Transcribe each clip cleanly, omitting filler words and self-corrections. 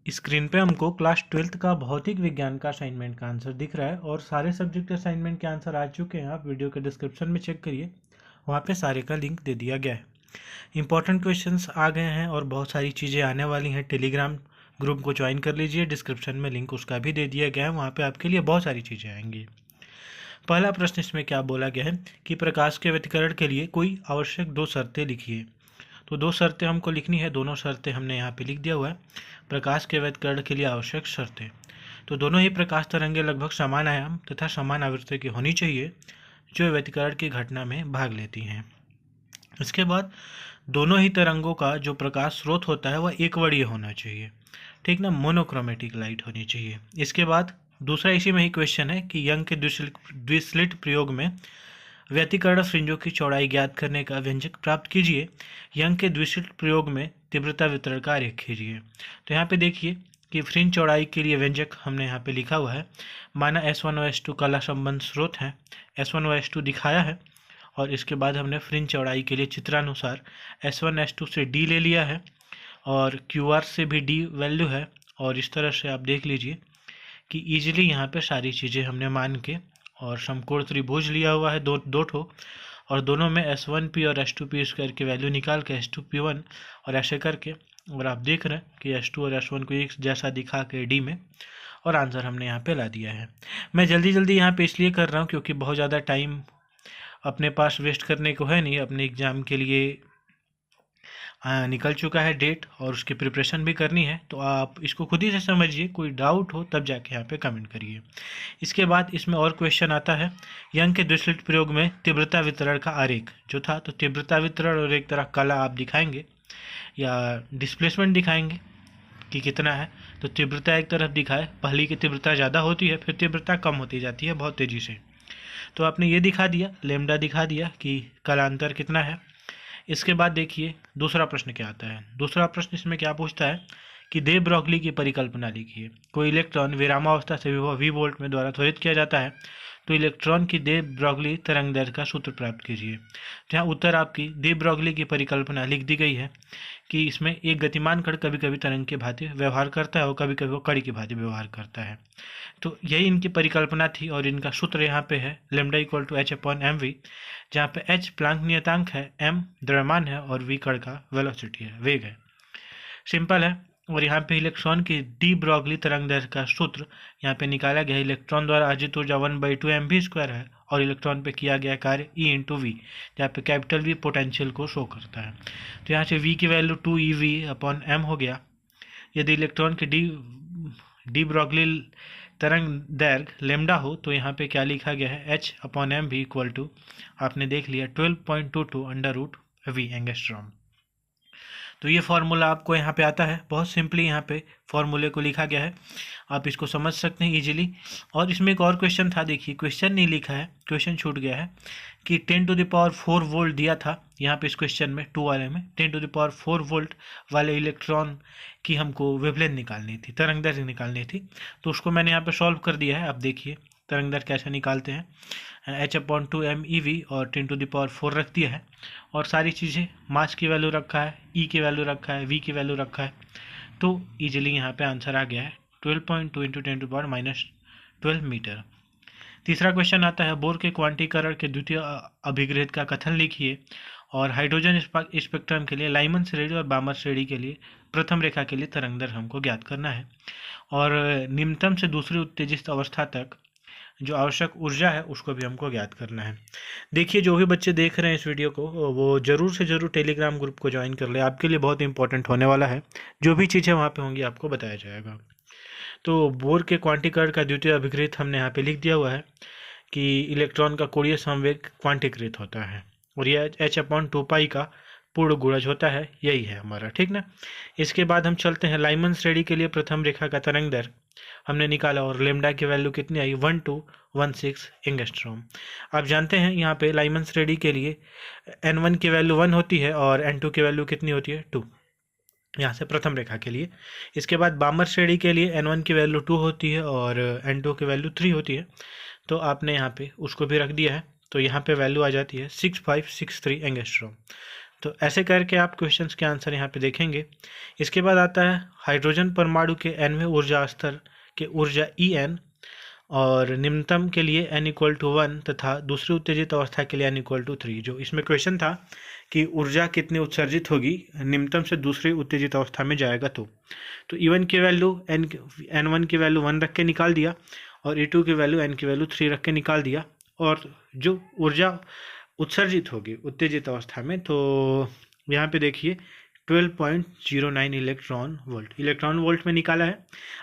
Screen पे हमको class 12th का भौतिक विज्ञान का असाइनमेंट का आंसर दिख रहा है और सारे सब्जेक्ट असाइनमेंट के आंसर आ चुके हैं। आप वीडियो के डिस्क्रिप्शन में चेक करिए, वहाँ पे सारे का लिंक दे दिया गया है। इंपॉर्टेंट क्वेश्चंस आ गए हैं और बहुत सारी चीज़ें आने वाली हैं। टेलीग्राम ग्रुप को ज्वाइन कर लीजिए, डिस्क्रिप्शन में लिंक उसका भी दे दिया गया है, वहाँ पर आपके लिए बहुत सारी चीज़ें आएंगी। पहला प्रश्न इसमें क्या बोला गया है कि प्रकाश के व्यतिकरण के लिए कोई आवश्यक 2 शर्तें लिखिए। तो 2 शर्तें हमको लिखनी है, दोनों शर्तें हमने यहाँ पे लिख दिया हुआ है। प्रकाश के व्यतिकरण के लिए आवश्यक शर्तें, तो दोनों ही प्रकाश तरंगें लगभग समान आयाम तथा समान आवृत्ति की होनी चाहिए जो व्यतिकरण की घटना में भाग लेती हैं। इसके बाद दोनों ही तरंगों का जो प्रकाश स्रोत होता है वह एकवर्णीय होना चाहिए, ठीक ना, मोनोक्रोमेटिक लाइट होनी चाहिए। इसके बाद दूसरा इसी में ही क्वेश्चन है कि यंग के द्विस्लिट प्रयोग में व्यतिकरण फ्रिंजों की चौड़ाई ज्ञात करने का व्यंजक प्राप्त कीजिए। यंग के द्विस्लिट प्रयोग में तीव्रता वितरण का आरेख खींचिए। तो यहाँ पे देखिए कि फ्रिंज चौड़ाई के लिए व्यंजक हमने यहाँ पे लिखा हुआ है। माना S1 और S2 कला संबंध स्रोत है, S1 और S2 दिखाया है और इसके बाद हमने फ्रिंज चौड़ाई के लिए चित्रानुसार S1 S2 से D ले लिया है और QR से भी D वैल्यू है। और इस तरह से आप देख लीजिए कि ईजिली यहाँ पे सारी चीज़ें हमने मान के और समकोण त्रिभुज लिया हुआ है दो ठो, और दोनों में S1P और S2P स्क्वायर की वैल्यू निकाल के S2P1 और ऐसे करके, और आप देख रहे हैं कि S2 और S1 को एक जैसा दिखा के D में, और आंसर हमने यहाँ पे ला दिया है। मैं जल्दी जल्दी यहाँ पे इसलिए कर रहा हूँ क्योंकि बहुत ज़्यादा टाइम अपने पास वेस्ट करने को है नहीं। अपने एग्ज़ाम के लिए निकल चुका है डेट और उसकी प्रिपरेशन भी करनी है, तो आप इसको खुद ही से समझिए। कोई डाउट हो तब जाके यहाँ पे कमेंट करिए। इसके बाद इसमें और क्वेश्चन आता है, यंग के द्विस्लिट प्रयोग में तीव्रता वितरण का आरेख जो था, तो तीव्रता वितरण और एक तरह कला आप दिखाएंगे या डिस्प्लेसमेंट दिखाएंगे कि कितना है। तो तीव्रता एक तरफ दिखाए, पहली की तीव्रता ज़्यादा होती है, फिर तीव्रता कम होती जाती है बहुत तेज़ी से। तो आपने ये दिखा दिया, लेमडा दिखा दिया कि कलांतर कितना है। इसके बाद देखिए दूसरा प्रश्न क्या आता है। दूसरा प्रश्न इसमें क्या पूछता है कि दे ब्रॉगली की परिकल्पना लिखिए। कोई इलेक्ट्रॉन विरामावस्था से विभव v वोल्ट में द्वारा त्वरित किया जाता है, तो इलेक्ट्रॉन की दे ब्रॉगली तरंग दैर्ध्य का सूत्र प्राप्त कीजिए। जहाँ उत्तर आपकी दे ब्रॉगली की परिकल्पना लिख दी गई है कि इसमें एक गतिमान कण कभी कभी तरंग की भांति व्यवहार करता है और कभी कभी वो कड़ी की भांति व्यवहार करता है। तो यही इनकी परिकल्पना थी और इनका सूत्र यहाँ पे है लेमडा इक्वल टू h/mv, जहाँ पे h प्लांक नियतांक है, m द्रव्यमान है और v कण का वेलोसिटी है, वेग है। सिंपल है। और यहाँ पे इलेक्ट्रॉन की डी ब्रॉगली तरंग दैर्ध्य का सूत्र यहाँ पे निकाला गया। इलेक्ट्रॉन द्वारा अर्जित ऊर्जा 1/2 mv² है और इलेक्ट्रॉन पे किया गया कार्य E/v, जहाँ पे कैपिटल V पोटेंशियल को शो करता है। तो यहाँ से v की वैल्यू 2eV/m हो गया। यदि इलेक्ट्रॉन की डी ब्रॉगली तरंग दैर्घ्य लेमडा हो तो यहाँ पे क्या लिखा गया है, h/mv इक्वल टू, आपने देख लिया 12.22 √v एंगस्ट्रॉम। तो ये फॉर्मूला आपको यहाँ पे आता है, बहुत सिंपली यहाँ पे फॉर्मूले को लिखा गया है, आप इसको समझ सकते हैं इजीली। और इसमें एक और क्वेश्चन था, देखिए क्वेश्चन नहीं लिखा है, क्वेश्चन छूट गया है कि 10⁴ वोल्ट दिया था यहाँ पे इस क्वेश्चन में 2 वाले में 10⁴ वोल्ट वाले इलेक्ट्रॉन की हमको वेवलेंथ निकालनी थी, तरंग दैर्घ्य निकालनी थी। तो उसको मैंने यहाँ पे सॉल्व कर दिया है। आप देखिए तरंग दैर्घ्य कैसे निकालते हैं, h/2 meV और 10⁴ रख दिया है और सारी चीज़ें, मास की वैल्यू रखा है, E की वैल्यू रखा है, V की वैल्यू रखा है, तो ईजिली यहाँ पे आंसर आ गया है 12.2 × 10⁻12 मीटर। तीसरा क्वेश्चन आता है, बोर के क्वांटीकरण के द्वितीय अभिग्रहित का कथन लिखिए और हाइड्रोजन स्पेक्ट्रम के लिए लाइमन श्रेणी और बामर श्रेणी के लिए प्रथम रेखा के लिए तरंग दैर्घ्य हमको ज्ञात करना है और निम्नतम से दूसरी उत्तेजित अवस्था तक जो आवश्यक ऊर्जा है उसको भी हमको ज्ञात करना है। देखिए जो भी बच्चे देख रहे हैं इस वीडियो को वो ज़रूर से ज़रूर टेलीग्राम ग्रुप को ज्वाइन कर ले, आपके लिए बहुत इंपॉर्टेंट होने वाला है। जो भी चीज़ें वहाँ पे होंगी आपको बताया जाएगा। तो बोर के क्वांटीकरण का द्वितीय अभिग्रहित हमने यहाँ पे लिख दिया हुआ है कि इलेक्ट्रॉन का कोणीय संवेग क्वांटीकृत होता है और यह h/2π का पूर्ण गुणज होता है, यही है हमारा, ठीक ना। इसके बाद हम चलते हैं लाइमन श्रेणी के लिए प्रथम रेखा का तरंग दैर्घ्य हमने निकाला और लेमडा की वैल्यू कितनी आई, 1216 एंगस्ट्रॉम। आप जानते हैं यहाँ पे लाइमन श्रेणी के लिए n1 की वैल्यू 1 होती है और n2 की वैल्यू कितनी होती है, 2, यहाँ से प्रथम रेखा के लिए। इसके बाद बामर श्रेणी के लिए n1 की वैल्यू 2 होती है और n2 की वैल्यू 3 होती है, तो आपने यहाँ पे उसको भी रख दिया है। तो यहाँ पे वैल्यू आ जाती है 6563 एंगस्ट्रॉम। तो ऐसे करके आप क्वेश्चंस के आंसर यहाँ पे देखेंगे। इसके बाद आता है हाइड्रोजन परमाणु के nवें ऊर्जा स्तर के ऊर्जा En और निम्नतम के लिए n = 1 तथा दूसरी उत्तेजित अवस्था के लिए n = 3। जो इसमें क्वेश्चन था कि ऊर्जा कितनी उत्सर्जित होगी निम्नतम से दूसरी उत्तेजित अवस्था में जाएगा तो E1 की वैल्यू n1 की वैल्यू 1 रख के निकाल दिया और E2 की वैल्यू n की वैल्यू 3 रख के निकाल दिया। और जो ऊर्जा उत्सर्जित होगी उत्तेजित अवस्था में तो यहाँ पे देखिए 12.09 इलेक्ट्रॉन वोल्ट में निकाला है।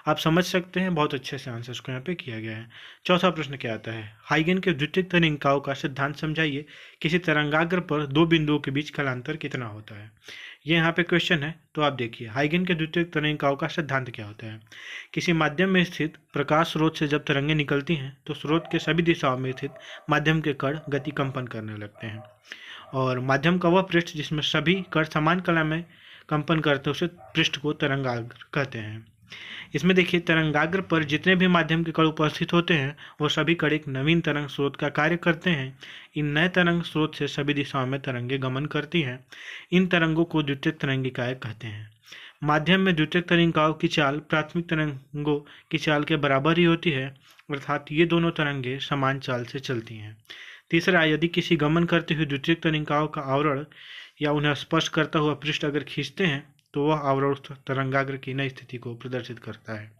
आप समझ सकते हैं, बहुत अच्छे से आंसर्स को यहाँ पे किया गया है। चौथा प्रश्न क्या आता है, हाइगन के द्वितीयक तरंगिकाओं का सिद्धांत समझाइए। किसी तरंगाग्र पर दो बिंदुओं के बीच कालांतर कितना होता है। ये यहाँ पे क्वेश्चन है। तो आप देखिए हाइगन के द्वितीयक तरंगिकाओं का सिद्धांत क्या होता है। किसी माध्यम में स्थित प्रकाश स्रोत से जब तरंगें निकलती हैं तो स्रोत के सभी दिशाओं में स्थित माध्यम के कण गति कंपन करने लगते हैं और माध्यम का वह पृष्ठ जिसमें सभी कण समान कला में कंपन करते हैं उसे पृष्ठ को तरंगाग्र कहते हैं। इसमें देखिए तरंगाग्र पर जितने भी माध्यम के कण उपस्थित होते हैं वो सभी कण एक नवीन तरंग स्रोत का कार्य करते हैं। इन नए तरंग स्रोत से सभी दिशाओं में तरंगें गमन करती हैं। इन तरंगों को द्वितीयक तरंगिकाएं कहते हैं। माध्यम में द्वितीयक तरंगिकाओं की चाल प्राथमिक तरंगों की चाल के बराबर ही होती है, अर्थात ये दोनों तरंगें समान चाल से चलती हैं। तीसरा, यदि किसी गमन करती हुई द्वितीयक तरंगिकाओं का आवरण या उन्हें स्पर्श करता हुआ पृष्ठ अगर खींचते हैं तो वह आवरण तरंगाग्र की नई स्थिति को प्रदर्शित करता है।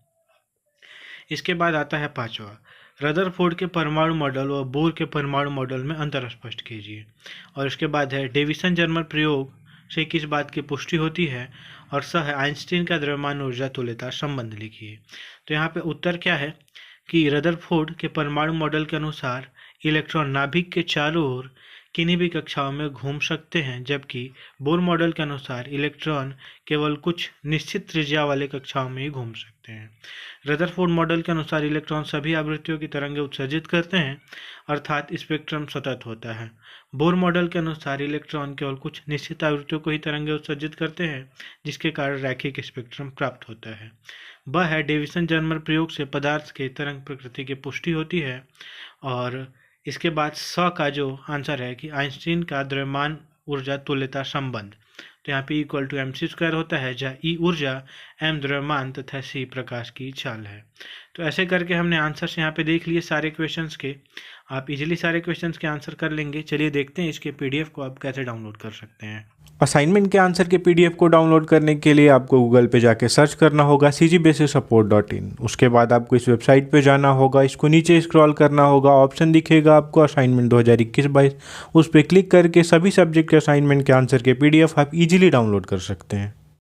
इसके बाद आता है पांचवा, रदरफोर्ड के परमाणु मॉडल और बोर के परमाणु मॉडल में अंतर स्पष्ट कीजिए। और इसके बाद है डेविसन जर्मर प्रयोग से किस बात की पुष्टि होती है और सह आइंस्टीन का द्रव्यमान ऊर्जा तुल्यता संबंध लिखिए। तो यहाँ पे उत्तर क्या है कि रदरफोर्ड के परमाणु मॉडल के अनुसार इलेक्ट्रॉन नाभिक के चारों ओर किन्हीं भी कक्षाओं में घूम सकते हैं, जबकि बोर मॉडल के अनुसार इलेक्ट्रॉन केवल कुछ निश्चित त्रिज्या वाले कक्षाओं में ही घूम सकते हैं। रदरफोर्ड मॉडल के अनुसार इलेक्ट्रॉन सभी आवृत्तियों की तरंगें उत्सर्जित करते हैं, अर्थात स्पेक्ट्रम सतत होता है। बोर मॉडल के अनुसार इलेक्ट्रॉन केवल कुछ निश्चित आवृत्तियों को ही तरंगें उत्सर्जित करते हैं, जिसके कारण रैखिक स्पेक्ट्रम प्राप्त होता है। वह है डेविसन जर्मर प्रयोग से पदार्थ के तरंग प्रकृति की पुष्टि होती है। और इसके बाद का जो आंसर है कि आइंस्टीन का द्रव्यमान ऊर्जा तुल्यता संबंध। तो यहाँ पे = mc² होता है, जहाँ E ऊर्जा, m द्रव्यमान तथा c प्रकाश की चाल है। तो ऐसे करके हमने आंसर्स यहाँ पे देख लिए सारे क्वेश्चंस के। आप इजीली सारे क्वेश्चंस के आंसर कर लेंगे। चलिए देखते हैं इसके PDF को आप कैसे डाउनलोड कर सकते हैं। असाइनमेंट के आंसर के PDF को डाउनलोड करने के लिए आपको गूगल पे जाके सर्च करना होगा cgbasicsupport.in। उसके बाद आपको इस वेबसाइट पे जाना होगा, इसको नीचे स्क्रॉल करना होगा, ऑप्शन दिखेगा आपको असाइनमेंट 2021-22, उस पर क्लिक करके सभी सब्जेक्ट के असाइनमेंट के आंसर के PDF आप इजीली डाउनलोड कर सकते हैं।